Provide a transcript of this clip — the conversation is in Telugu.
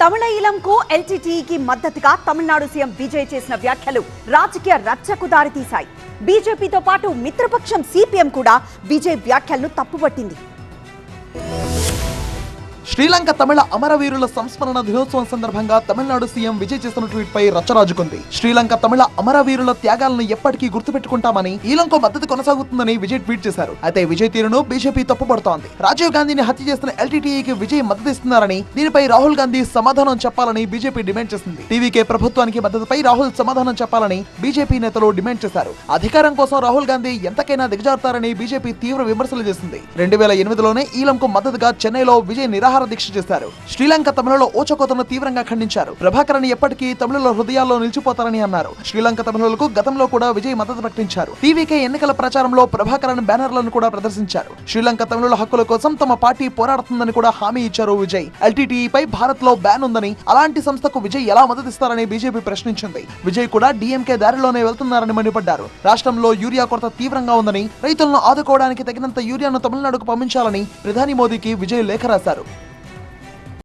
తమిళ ఈలంకు ఎల్టీటీఈకి మద్దతుగా తమిళనాడు సీఎం విజయ్ చేసిన వ్యాఖ్యలు రాజకీయ రచ్చకు దారితీశాయి. బీజేపీతో పాటు మిత్రపక్షం సిపిఎం కూడా విజయ్ వ్యాఖ్యలను తప్పుపట్టింది. శ్రీలంక తమిళ అమరవీరుల సంస్మరణ దినోత్సవం సందర్భంగా తమిళనాడు సీఎం విజయ్ చేసిన ట్వీట్ పై రచ్చరాజుకుంది. శ్రీలంక తమిళ అమరవీరుల త్యాగాలను ఎప్పటికీ గుర్తుపెట్టుకుంటామని, ఈలంకు మద్దతు కొనసాగుతుందని విజయ్ ట్వీట్ చేశారు. అయితే విజయ్ తీరును బీజేపీ తప్పుపడుతోంది. రాజీవ్ గాంధీని హత్య చేసిన ఎల్టీటీఈకి విజయ్ మద్దతిస్తున్నారని, దీనిపై రాహుల్ గాంధీ సమాధానం చెప్పాలని బీజేపీ డిమాండ్ చేసింది. టీవీకే ప్రభుత్వానికి మద్దతుపై రాహుల్ సమాధానం చెప్పాలని బీజేపీ నేతలు డిమాండ్ చేశారు. అధికారం కోసం రాహుల్ గాంధీ ఎంతకైనా దిగజారుతారని బీజేపీ తీవ్ర విమర్శలు చేసింది. 2008లోనే ఈలంకు మద్దతుగా చెన్నైలో విజయ్ నిరాహార దీక్ష చేశారు. శ్రీలంక తమిళలో ఓచకోతను తీవ్రంగా ఖండించారు. ప్రభాకరన్ ఎప్పటికీ తమిళుల హృదయాల్లో నిలిచిపోతారని అన్నారు. శ్రీలంక తమిళులకు గతంలో కూడా విజయ్ మద్దతు ప్రకటించారు. టీవీకే ఎన్నికల ప్రచారంలో ప్రభాకరన్ బ్యానర్లను కూడా ప్రదర్శించారు. శ్రీలంక తమిళుల హక్కుల కోసం తమ పార్టీ పోరాడుతుందని కూడా హామీ ఇచ్చారు విజయ్. ఎల్టీటీఈపై భారత్ లో బ్యాన్ ఉందని, అలాంటి సంస్థకు విజయ్ ఎలా మద్దతిస్తారని బీజేపీ ప్రశ్నించింది. విజయ్ కూడా డీఎంకే దారిలోనే వెళ్తున్నారని మండిపడ్డారు. రాష్ట్రంలో యూరియా కొరత తీవ్రంగా ఉందని, రైతులను ఆదుకోవడానికి తగినంత యూరియాను తమిళనాడుకు పంపించాలని ప్రధాని మోదీకి విజయ్ లేఖ రాశారు.